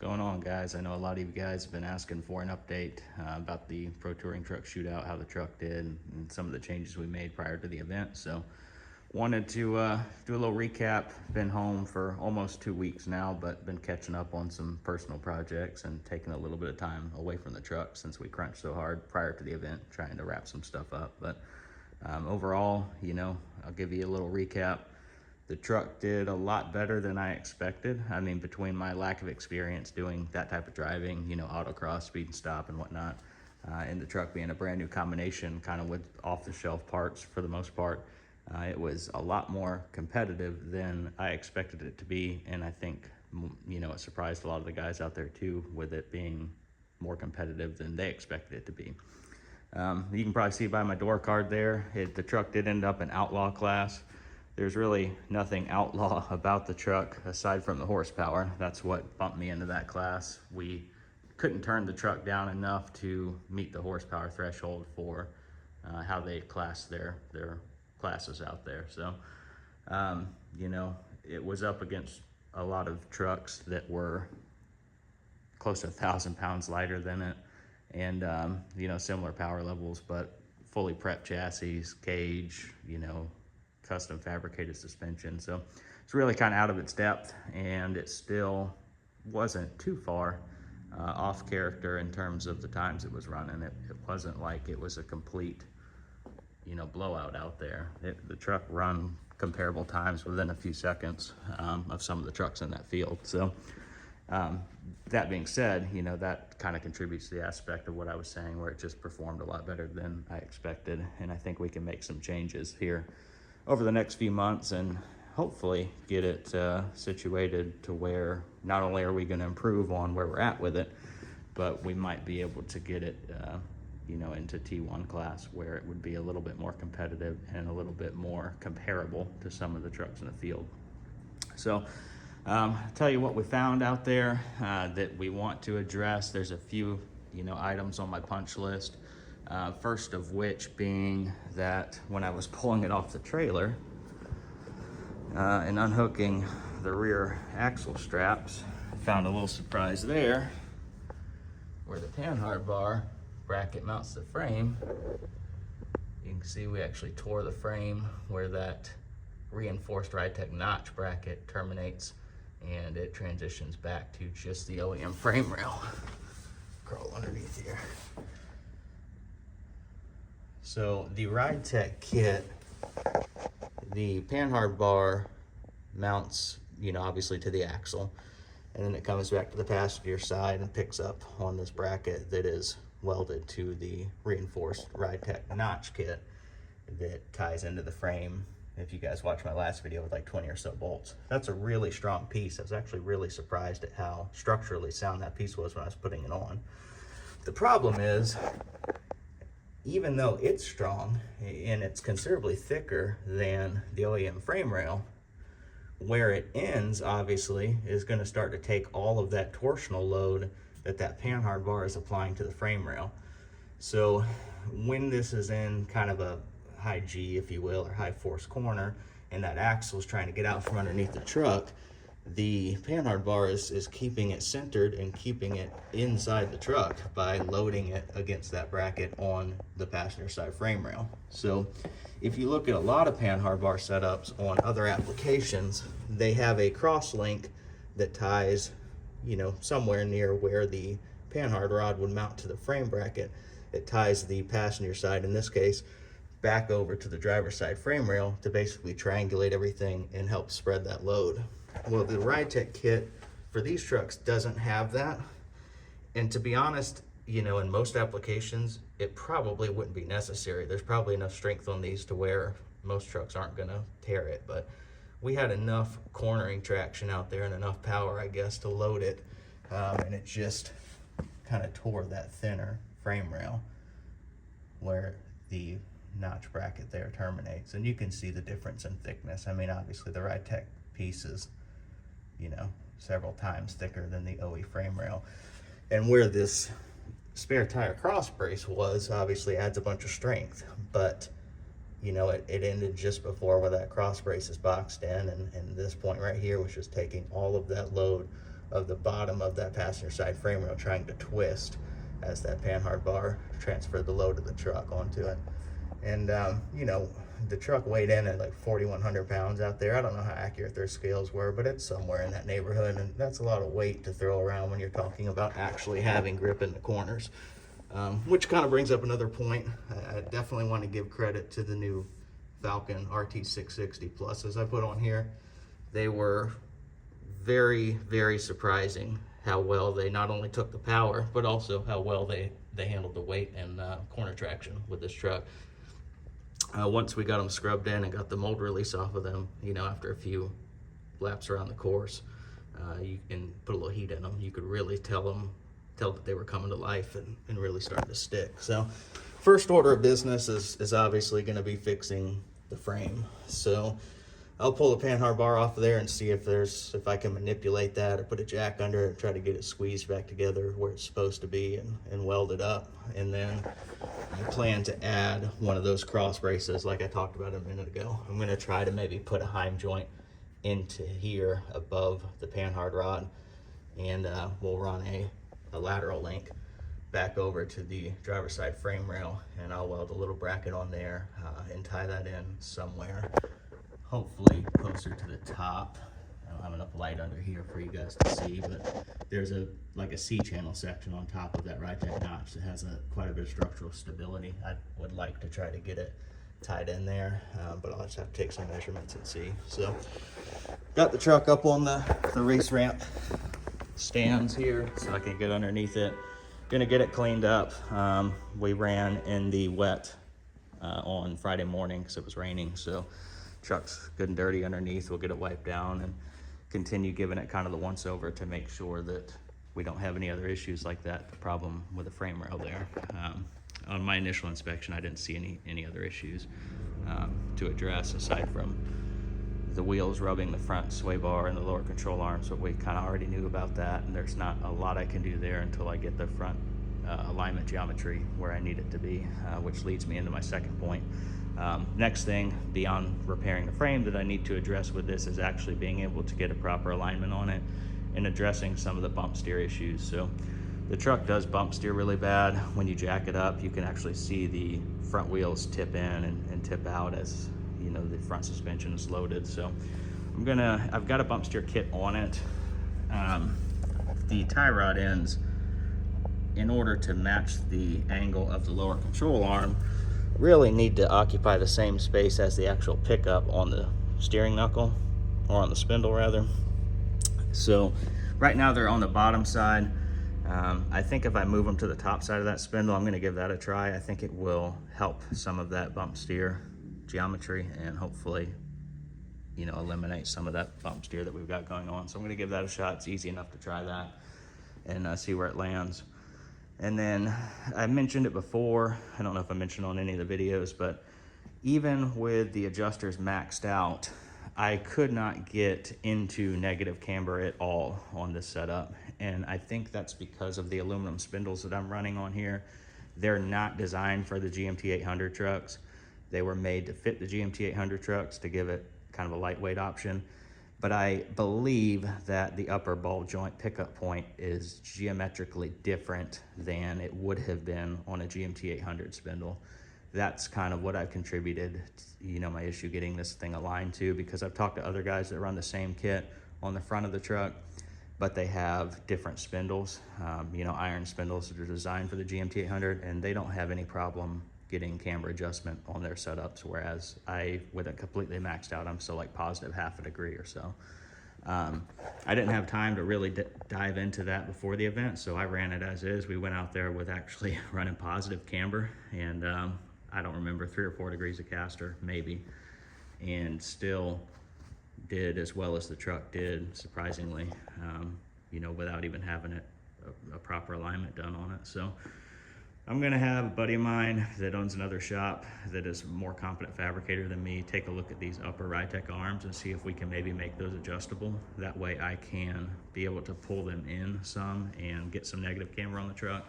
going on, guys? I know a lot of you guys have been asking for an update about the Pro Touring Truck Shootout, how the truck did, and some of the changes we made prior to the event. So wanted to do a little recap. Been home for almost 2 weeks now, but been catching up on some personal projects and taking a little bit of time away from the truck since we crunched so hard prior to the event, trying to wrap some stuff up. But overall, I'll give you a little recap. The truck did a lot better than I expected. I mean, between my lack of experience doing that type of driving, autocross, speed and stop and whatnot, and the truck being a brand new combination, kind of with off-the-shelf parts for the most part, it was a lot more competitive than I expected it to be. And I think, it surprised a lot of the guys out there too, with it being more competitive than they expected it to be. You can probably see by my door card there, the truck did end up in outlaw class. There's really nothing outlaw about the truck aside from the horsepower. That's what bumped me into that class. We couldn't turn the truck down enough to meet the horsepower threshold for how they class their classes out there. So, it was up against a lot of trucks that were close to 1,000 pounds lighter than it, and similar power levels, but fully prepped chassis, cage, custom fabricated suspension. So it's really kind of out of its depth, and it still wasn't too far off character in terms of the times it was running. It wasn't like it was a complete blowout out there. The truck run comparable times within a few seconds of some of the trucks in that field. So that being said, that kind of contributes to the aspect of what I was saying, where it just performed a lot better than I expected. And I think we can make some changes here over the next few months and hopefully get it situated to where not only are we going to improve on where we're at with it, but we might be able to get it into T1 class, where it would be a little bit more competitive and a little bit more comparable to some of the trucks in the field. So I'll tell you what we found out there that we want to address. There's a few items on my punch list. First of which being that when I was pulling it off the trailer and unhooking the rear axle straps, I found a little surprise there where the panhard bar bracket mounts the frame. You can see we actually tore the frame where that reinforced Ridetech notch bracket terminates, and it transitions back to just the OEM frame rail. Crawl underneath here. So the Ridetech kit, the panhard bar mounts, obviously to the axle, and then it comes back to the passenger side and picks up on this bracket that is welded to the reinforced Ridetech notch kit that ties into the frame. If you guys watched my last video with like 20 or so bolts, that's a really strong piece. I was actually really surprised at how structurally sound that piece was when I was putting it on. The problem is, even though it's strong and it's considerably thicker than the OEM frame rail, where it ends obviously is going to start to take all of that torsional load that panhard bar is applying to the frame rail. So when this is in kind of a high G, if you will, or high force corner, and that axle is trying to get out from underneath the truck, the panhard bar is keeping it centered and keeping it inside the truck by loading it against that bracket on the passenger side frame rail. So if you look at a lot of panhard bar setups on other applications, they have a cross link that ties somewhere near where the panhard rod would mount to the frame bracket. It ties the passenger side, in this case, back over to the driver's side frame rail to basically triangulate everything and help spread that load. Well, the Ridetech kit for these trucks doesn't have that. And to be honest, in most applications, it probably wouldn't be necessary. There's probably enough strength on these to where most trucks aren't gonna tear it, but we had enough cornering traction out there and enough power, I guess, to load it, and it just kind of tore that thinner frame rail where the notch bracket there terminates. And you can see the difference in thickness. I mean, obviously the Ridetech piece is, several times thicker than the OE frame rail. And where this spare tire cross brace was, obviously adds a bunch of strength, but it ended just before where that cross brace is boxed in, and this point right here was just taking all of that load of the bottom of that passenger side frame rail trying to twist as that panhard bar transferred the load of the truck onto it. And you know, the truck weighed in at like 4,100 pounds out there. I don't know how accurate their scales were, but it's somewhere in that neighborhood, and that's a lot of weight to throw around when you're talking about actually having grip in the corners. Which kind of brings up another point. I definitely want to give credit to the new Falcon RT660 Pluses I put on here. They were very, very surprising how well they not only took the power, but also how well they handled the weight and corner traction with this truck. Once we got them scrubbed in and got the mold release off of them, you know, after a few laps around the course, you can put a little heat in them. You could really tell that they were coming to life and really starting to stick. So first order of business is obviously going to be fixing the frame. So I'll pull the panhard bar off of there and see if I can manipulate that or put a jack under it and try to get it squeezed back together where it's supposed to be and weld it up. And then I plan to add one of those cross braces like I talked about a minute ago. I'm going to try to maybe put a heim joint into here above the panhard rod, and we'll run a lateral link back over to the driver's side frame rail, and I'll weld a little bracket on there and tie that in somewhere, hopefully closer to the top. I don't have enough light under here for you guys to see, but there's like a C-channel section on top of that Rytec notch that has quite a bit of structural stability. I would like to try to get it tied in there, but I'll just have to take some measurements and see. So got the truck up on the race ramp stands here so I can get underneath it. Gonna get it cleaned up. We ran in the wet on Friday morning because it was raining, so truck's good and dirty underneath. We'll get it wiped down and continue giving it kind of the once over to make sure that we don't have any other issues like that, the problem with the frame rail there. On my initial inspection, I didn't see any other issues to address aside from the wheels rubbing the front sway bar and the lower control arms, but we kind of already knew about that, and there's not a lot I can do there until I get the front alignment geometry where I need it to be, which leads me into my second point. Next thing beyond repairing the frame that I need to address with this is actually being able to get a proper alignment on it and addressing some of the bump steer issues. So the truck does bump steer really bad. When you jack it up, you can actually see the front wheels tip in and tip out as you know the front suspension is loaded. So I've got a bump steer kit on it. The tie rod ends, in order to match the angle of the lower control arm, really need to occupy the same space as the actual pickup on the steering knuckle, or on the spindle rather. So right now they're on the bottom side. I think if I move them to the top side of that spindle, I'm going to give that a try. I think it will help some of that bump steer geometry and hopefully, you know, eliminate some of that bump steer that we've got going on. So I'm going to give that a shot. It's easy enough to try that and see where it lands. And then I mentioned it before, I don't know if I mentioned on any of the videos, but even with the adjusters maxed out, I could not get into negative camber at all on this setup. And I think that's because of the aluminum spindles that I'm running on here. They're not designed for the GMT 800 trucks. They were made to fit the GMT 800 trucks to give it kind of a lightweight option. But I believe that the upper ball joint pickup point is geometrically different than it would have been on a GMT 800 spindle. That's kind of what I've contributed, you know, my issue getting this thing aligned to, because I've talked to other guys that run the same kit on the front of the truck, but they have different spindles, you know, iron spindles that are designed for the GMT 800, and they don't have any problem getting camber adjustment on their setups, whereas with it completely maxed out, I'm still like positive half a degree or so. I didn't have time to really dive into that before the event, so I ran it as is. We went out there with actually running positive camber, and I don't remember, 3 or 4 degrees of caster, maybe, and still did as well as the truck did, surprisingly, you know, without even having a proper alignment done on it. So I'm gonna have a buddy of mine that owns another shop that is a more competent fabricator than me take a look at these upper Rytec arms and see if we can maybe make those adjustable. That way I can be able to pull them in some and get some negative camber on the truck.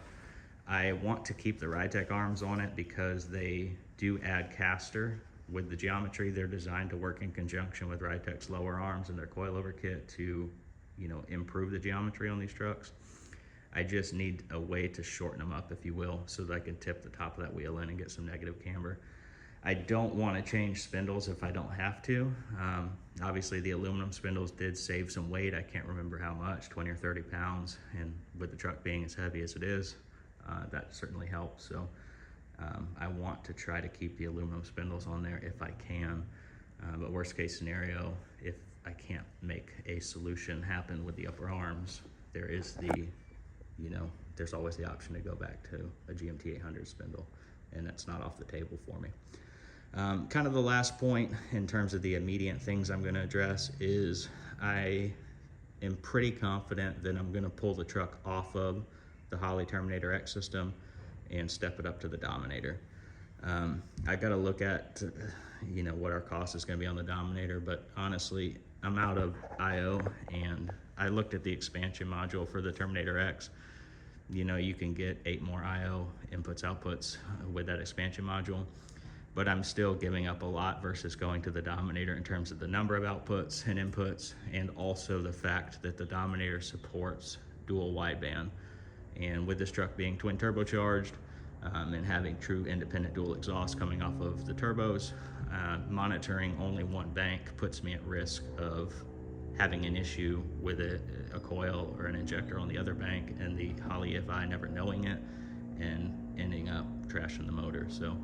I want to keep the Rytec arms on it because they do add caster. With the geometry, they're designed to work in conjunction with Rytec's lower arms and their coilover kit to, you know, improve the geometry on these trucks. I just need a way to shorten them up, if you will, so that I can tip the top of that wheel in and get some negative camber. I don't want to change spindles if I don't have to. Obviously the aluminum spindles did save some weight. I can't remember how much, 20 or 30 pounds. And with the truck being as heavy as it is, that certainly helps. So I want to try to keep the aluminum spindles on there if I can. But worst case scenario, if I can't make a solution happen with the upper arms, there is the, you know, there's always the option to go back to a GMT 800 spindle, and that's not off the table for me. Kind of the last point in terms of the immediate things I'm going to address is I am pretty confident that I'm going to pull the truck off of the Holley Terminator X system and step it up to the Dominator. I got to look at, you know, what our cost is going to be on the Dominator, but honestly, I'm out of IO, and I looked at the expansion module for the Terminator X. You know, you can get 8 more IO inputs, outputs with that expansion module, but I'm still giving up a lot versus going to the Dominator in terms of the number of outputs and inputs, and also the fact that the Dominator supports dual wideband. And with this truck being twin turbocharged and having true independent dual exhaust coming off of the turbos, monitoring only one bank puts me at risk of having an issue with a coil or an injector on the other bank, and the Holley EFI never knowing it and ending up trashing the motor. So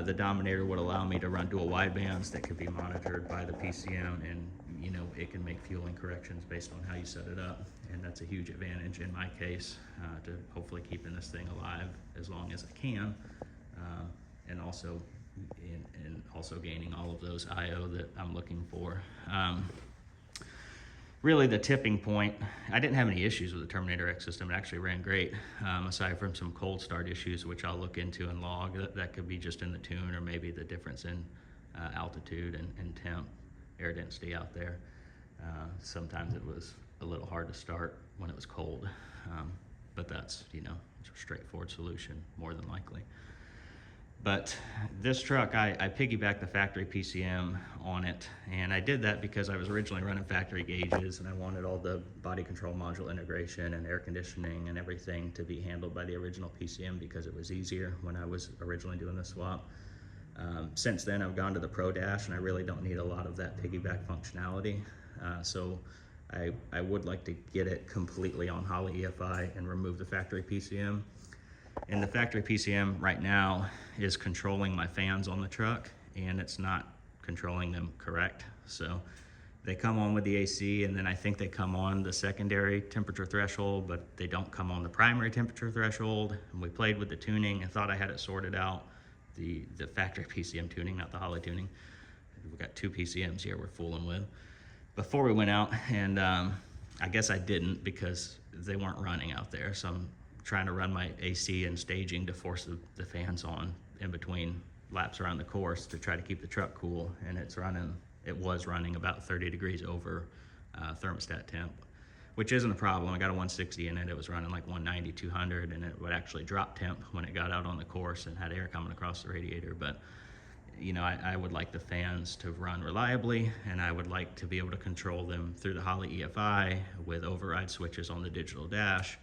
the Dominator would allow me to run dual widebands that could be monitored by the PCM, and you know, it can make fueling corrections based on how you set it up, and that's a huge advantage in my case to hopefully keeping this thing alive as long as I can, and also gaining all of those IO that I'm looking for. Really the tipping point, I didn't have any issues with the Terminator X system. It actually ran great, aside from some cold start issues, which I'll look into and log. That could be just in the tune, or maybe the difference in altitude and temp, air density out there. Sometimes it was a little hard to start when it was cold, but that's, you know, it's a straightforward solution, more than likely. But this truck, I piggybacked the factory PCM on it, and I did that because I was originally running factory gauges, and I wanted all the body control module integration and air conditioning and everything to be handled by the original PCM because it was easier when I was originally doing the swap. Since then, I've gone to the Pro Dash, and I really don't need a lot of that piggyback functionality. So I would like to get it completely on Holley EFI and remove the factory PCM. And the factory PCM right now is controlling my fans on the truck, and it's not controlling them correct. So they come on with the AC, and then I think they come on the secondary temperature threshold, but they don't come on the primary temperature threshold. And we played with the tuning and thought I had it sorted out, the factory PCM tuning, not the Holley tuning. We've got 2 PCMs here we're fooling with before we went out, and I guess I didn't because they weren't running out there. So I'm trying to run my AC and staging to force the fans on in between laps around the course to try to keep the truck cool, and it was running about 30 degrees over thermostat temp, which isn't a problem. I got a 160 in it. It was running like 190, 200, and it would actually drop temp when it got out on the course and had air coming across the radiator. But you know, I would like the fans to run reliably, and I would like to be able to control them through the Holley EFI with override switches on the digital dash,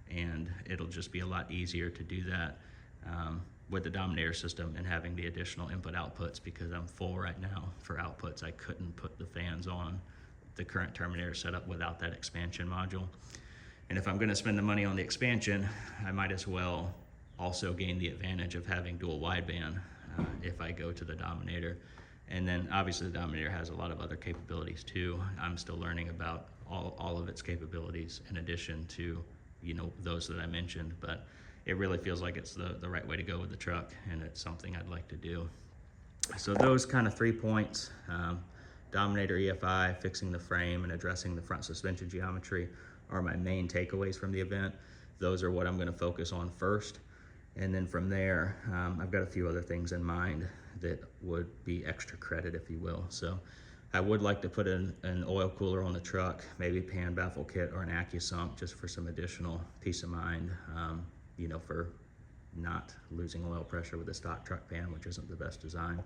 and it'll just be a lot easier to do that with the Dominator system and having the additional input outputs, because I'm full right now for outputs. I couldn't put the fans on the current Terminator setup without that expansion module. And if I'm going to spend the money on the expansion, I might as well also gain the advantage of having dual wideband if I go to the Dominator. And then obviously the Dominator has a lot of other capabilities too. I'm still learning about all of its capabilities in addition to, you know, those that I mentioned, but it really feels like it's the right way to go with the truck, and it's something I'd like to do. So those kind of 3 points, Dominator EFI, fixing the frame, and addressing the front suspension geometry are my main takeaways from the event. Those are what I'm going to focus on first. And then from there, I've got a few other things in mind that would be extra credit, if you will. So I would like to put in an oil cooler on the truck, maybe pan baffle kit or an AccuSump, just for some additional peace of mind, you know, for not losing oil pressure with a stock truck pan, which isn't the best design.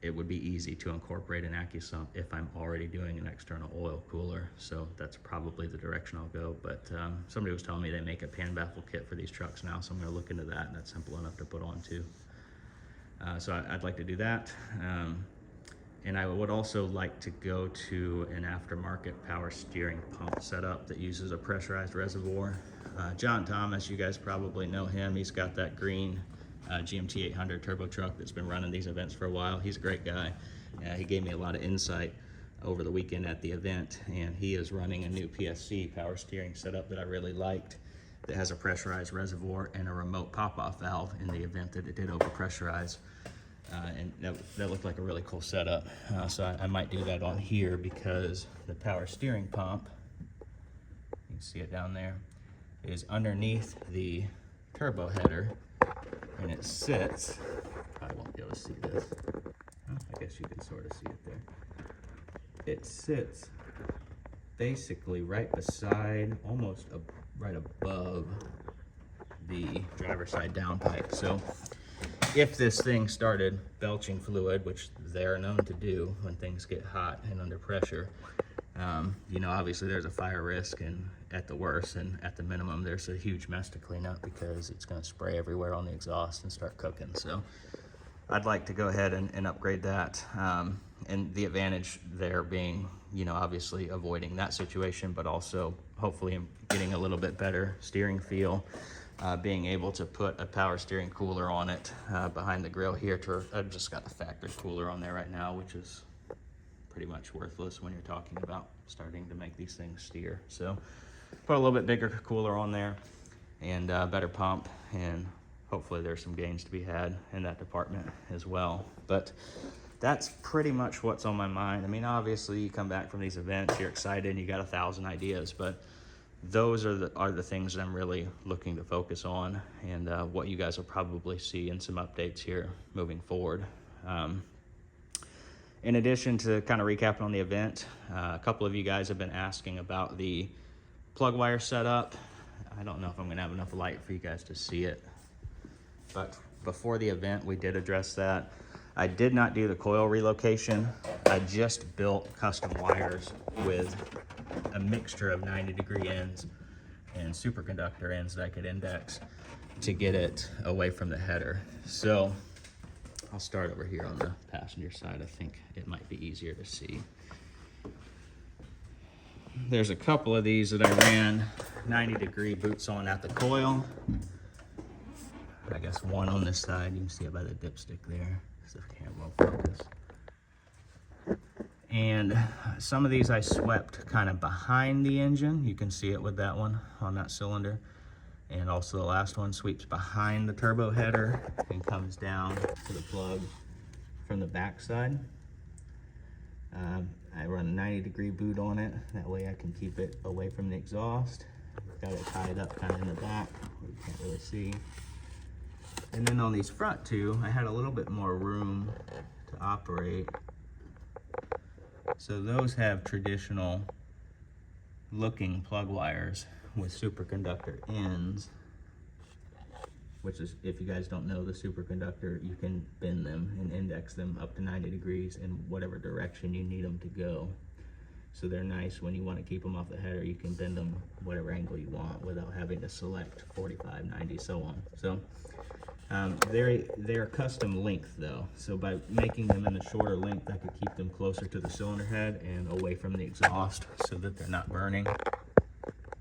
it would be easy to incorporate an AccuSump if I'm already doing an external oil cooler. So that's probably the direction I'll go. But somebody was telling me they make a pan baffle kit for these trucks now, so I'm gonna look into that, and that's simple enough to put on too. So I'd like to do that. And I would also like to go to an aftermarket power steering pump setup that uses a pressurized reservoir. John Thomas, you guys probably know him. He's got that green GMT 800 turbo truck that's been running these events for a while. He's a great guy. He gave me a lot of insight over the weekend at the event, and he is running a new PSC power steering setup that I really liked, that has a pressurized reservoir and a remote pop-off valve in the event that it did overpressurize. And that looked like a really cool setup. So I might do that on here, because the power steering pump, you can see it down there, is underneath the turbo header, and it sits, I won't be able to see this. Oh, I guess you can sort of see it there. It sits basically right beside, almost right above the driver's side downpipe. So if this thing started belching fluid, which they're known to do when things get hot and under pressure, you know, obviously there's a fire risk, and at the worst, and at the minimum, there's a huge mess to clean up, because it's going to spray everywhere on the exhaust and start cooking. So I'd like to go ahead and upgrade that. And the advantage there being, you know, obviously avoiding that situation, but also hopefully getting a little bit better steering feel. Being able to put a power steering cooler on it behind the grill here. I've just got a factory cooler on there right now, which is pretty much worthless when you're talking about starting to make these things steer. So put a little bit bigger cooler on there, and better pump, and hopefully there's some gains to be had in that department as well. But that's pretty much what's on my mind. I mean, obviously you come back from these events, you're excited, and you got 1,000 ideas, but those are the things that I'm really looking to focus on, and what you guys will probably see in some updates here moving forward. In addition to kind of recapping on the event, a couple of you guys have been asking about the plug wire setup. I don't know if I'm going to have enough light for you guys to see it, but before the event we did address that. I did not do the coil relocation. I just built custom wires with a mixture of 90-degree ends and superconductor ends that I could index to get it away from the header. So I'll start over here on the passenger side. I think it might be easier to see. There's a couple of these that I ran 90-degree boots on at the coil. I guess one on this side, you can see it by the dipstick there, so the camera will focus. And some of these I swept kind of behind the engine. You can see it with that one on that cylinder. And also the last one sweeps behind the turbo header and comes down to the plug from the back side. I run a 90-degree boot on it. That way I can keep it away from the exhaust. Got it tied up kind of in the back where you can't really see. And then on these front two, I had a little bit more room to operate. So those have traditional looking plug wires with superconductor ends, which is, if you guys don't know, the superconductor, you can bend them and index them up to 90 degrees in whatever direction you need them to go. So they're nice when you want to keep them off the header. You can bend them whatever angle you want without having to select 45, 90, so on. So they're custom length though. So by making them in a shorter length, I could keep them closer to the cylinder head and away from the exhaust so that they're not burning,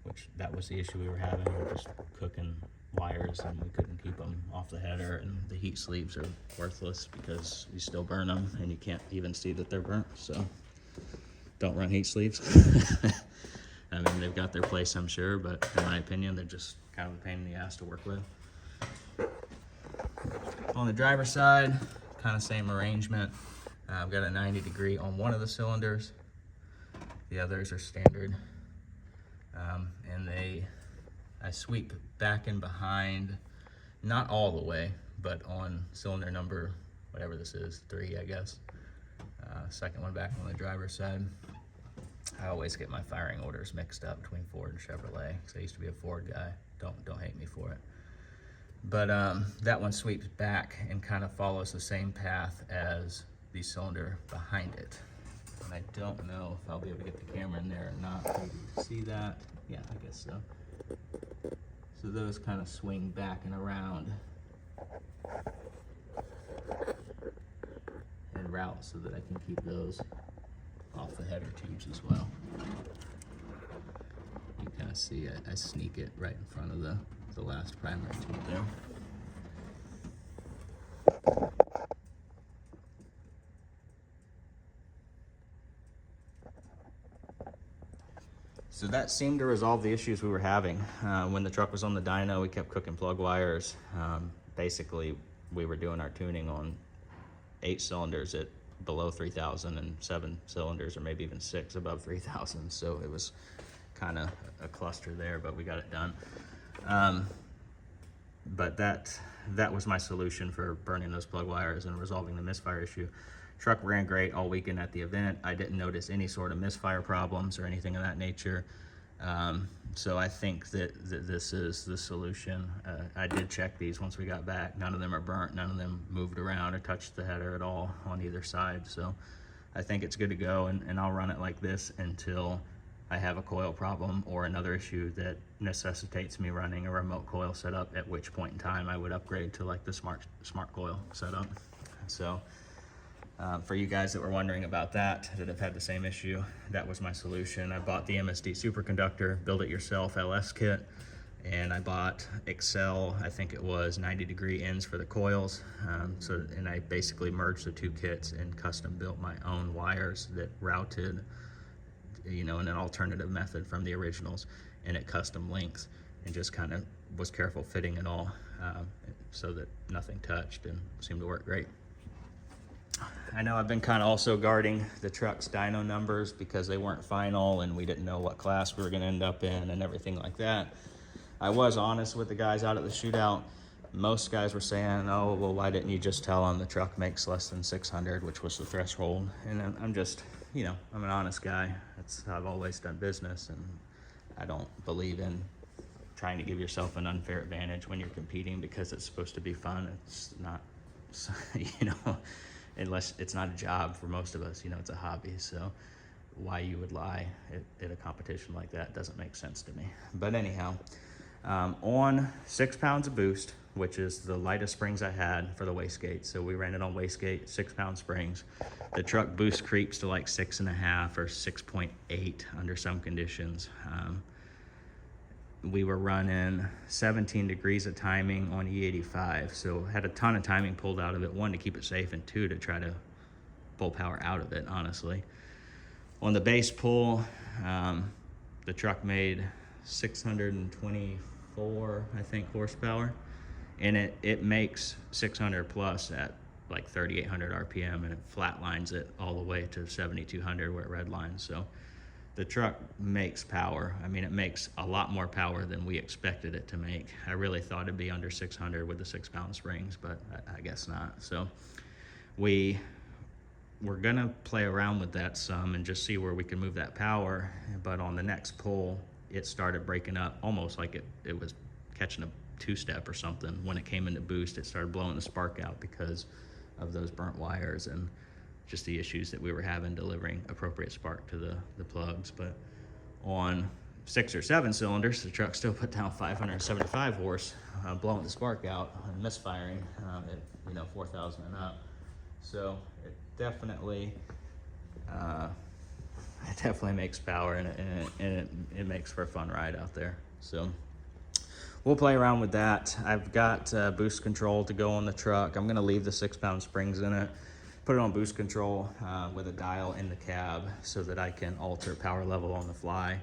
which that was the issue we were having. We were just cooking wires and we couldn't keep them off the header, and the heat sleeves are worthless because you still burn them and you can't even see that they're burnt. So don't run heat sleeves. I mean, they've got their place, I'm sure, but in my opinion, they're just kind of a pain in the ass to work with. On the driver's side, kind of same arrangement. I've got a 90 degree on one of the cylinders. The others are standard. And I sweep back and behind, not all the way, but on cylinder number, whatever this is, 3, I guess. Second one back on the driver's side. I always get my firing orders mixed up between Ford and Chevrolet, because I used to be a Ford guy. Don't hate me for it. But that one sweeps back and kind of follows the same path as the cylinder behind it. And I don't know if I'll be able to get the camera in there or not. Maybe you see that? Yeah, I guess so. So those kind of swing back and around and route so that I can keep those off the header tubes as well. You kind of see I sneak it right in front of the last primary tube there. So that seemed to resolve the issues we were having. When the truck was on the dyno, we kept cooking plug wires. Basically, we were doing our tuning on 8 cylinders at below 3,000 and 7 cylinders, or maybe even 6 above 3,000. So it was kind of a cluster there, but we got it done. But that was my solution for burning those plug wires and resolving the misfire issue. Truck ran great all weekend at the event. I didn't notice any sort of misfire problems or anything of that nature. So I think that this is the solution. I did check these once we got back. None of them are burnt. None of them moved around or touched the header at all on either side. So I think it's good to go, and I'll run it like this until I have a coil problem or another issue that necessitates me running a remote coil setup, at which point in time I would upgrade to like the smart coil setup. So for you guys that were wondering about that have had the same issue, that was my solution. I bought the MSD superconductor build it yourself LS kit, and I bought Excel, I think it was 90-degree ends for the coils. And I basically merged the two kits and custom built my own wires that routed, you know, in an alternative method from the originals, and at custom lengths, and just kind of was careful fitting it all so that nothing touched, and seemed to work great. I know I've been kind of also guarding the truck's dyno numbers because they weren't final and we didn't know what class we were going to end up in and everything like that. I was honest with the guys out at the shootout. Most guys were saying, oh, well, why didn't you just tell them the truck makes less than 600, which was the threshold? And I'm just, you know, I'm an honest guy. I've always done business, and I don't believe in trying to give yourself an unfair advantage when you're competing because it's supposed to be fun. It's not, you know, unless it's not a job for most of us, you know, it's a hobby. So why you would lie at a competition like that doesn't make sense to me. But anyhow, on 6 pounds of boost, which is the lightest springs I had for the wastegate. So we ran it on wastegate, 6 pound springs. The truck boost creeps to like 6.5 or 6.8 under some conditions. We were running 17 degrees of timing on E85, so had a ton of timing pulled out of it. 1, to keep it safe, and 2, to try to pull power out of it, honestly. On the base pull, the truck made 624, I think, horsepower, and it makes 600 plus at like 3,800 RPM, and it flatlines it all the way to 7,200 where it redlines. So the truck makes power. I mean, it makes a lot more power than we expected it to make. I really thought it'd be under 600 with the 6 pound springs, but I guess not. So we're gonna play around with that some and just see where we can move that power. But on the next pull, it started breaking up almost like it was catching a 2-step or something. When it came into boost, it started blowing the spark out because of those burnt wires and just the issues that we were having delivering appropriate spark to the plugs. But on 6 or 7 cylinders, the truck still put down 575 horse, blowing the spark out and misfiring at 4,000 and up. So it definitely makes power, and it makes for a fun ride out there. So we'll play around with that. I've got boost control to go on the truck. I'm gonna leave the 6 pound springs in it, put it on boost control with a dial in the cab so that I can alter power level on the fly.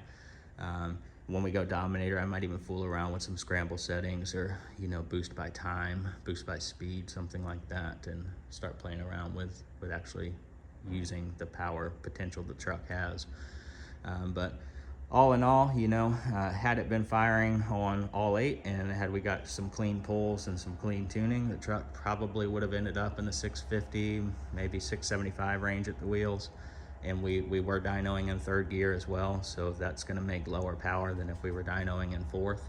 When we go Dominator, I might even fool around with some scramble settings, or boost by time, boost by speed, something like that, and start playing around with actually using the power potential the truck has. But all in all, had it been firing on all 8, and had we got some clean pulls and some clean tuning, the truck probably would have ended up in the 650, maybe 675 range at the wheels. And we were dynoing in 3rd gear as well, so that's going to make lower power than if we were dynoing in 4th.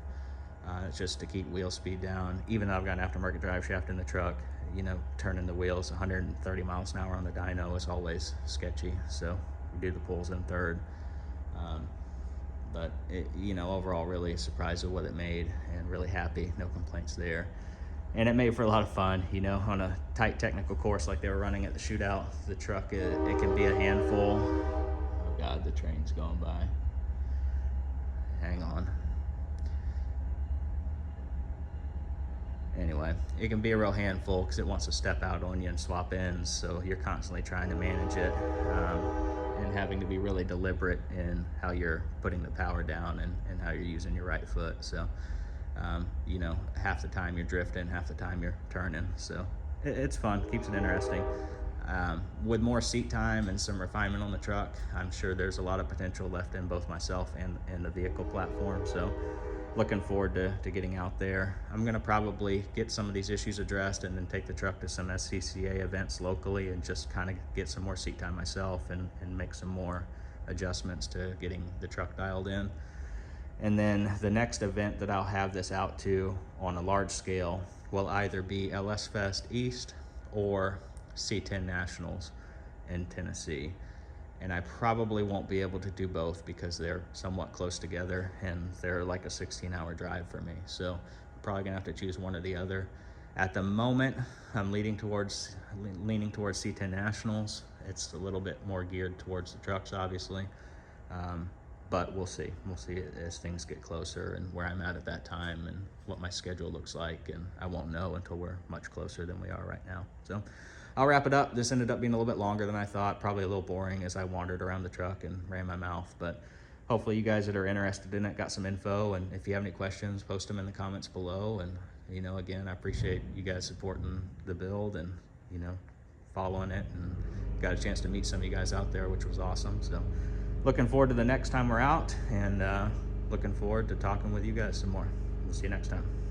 It's just to keep wheel speed down. Even though I've got an aftermarket drive shaft in the truck, you know, turning the wheels 130 miles an hour on the dyno is always sketchy. So we do the pulls in third. But it, you know, overall really surprised with what it made and really happy, no complaints there. And it made for a lot of fun, you know, on a tight technical course like they were running at the Shootout. The truck, it can be a handful. Oh God, the train's going by. Hang on. Anyway, it can be a real handful because it wants to step out on you and swap ends, so you're constantly trying to manage it, and having to be really deliberate in how you're putting the power down and how you're using your right foot. So, you know, half the time you're drifting, half the time you're turning. So it's fun, keeps it interesting. With more seat time and some refinement on the truck, I'm sure there's a lot of potential left in both myself and the vehicle platform. So looking forward to getting out there. I'm gonna probably get some of these issues addressed and then take the truck to some SCCA events locally and just kind of get some more seat time myself and make some more adjustments to getting the truck dialed in. And then the next event that I'll have this out to on a large scale will either be LS Fest East or C10 Nationals in Tennessee. And I probably won't be able to do both because they're somewhat close together and they're like a 16-hour drive for me. So I'm probably gonna have to choose one or the other. At the moment, I'm leaning towards C10 Nationals. It's a little bit more geared towards the trucks, obviously. But we'll see. We'll see as things get closer and where I'm at that time and what my schedule looks like. And I won't know until we're much closer than we are right now. So I'll wrap it up. This ended up being a little bit longer than I thought, probably a little boring as I wandered around the truck and ran my mouth. But hopefully you guys that are interested in it got some info. And if you have any questions, post them in the comments below. And, you know, again, I appreciate you guys supporting the build and, you know, following it. And got a chance to meet some of you guys out there, which was awesome. So looking forward to the next time we're out and looking forward to talking with you guys some more. We'll see you next time.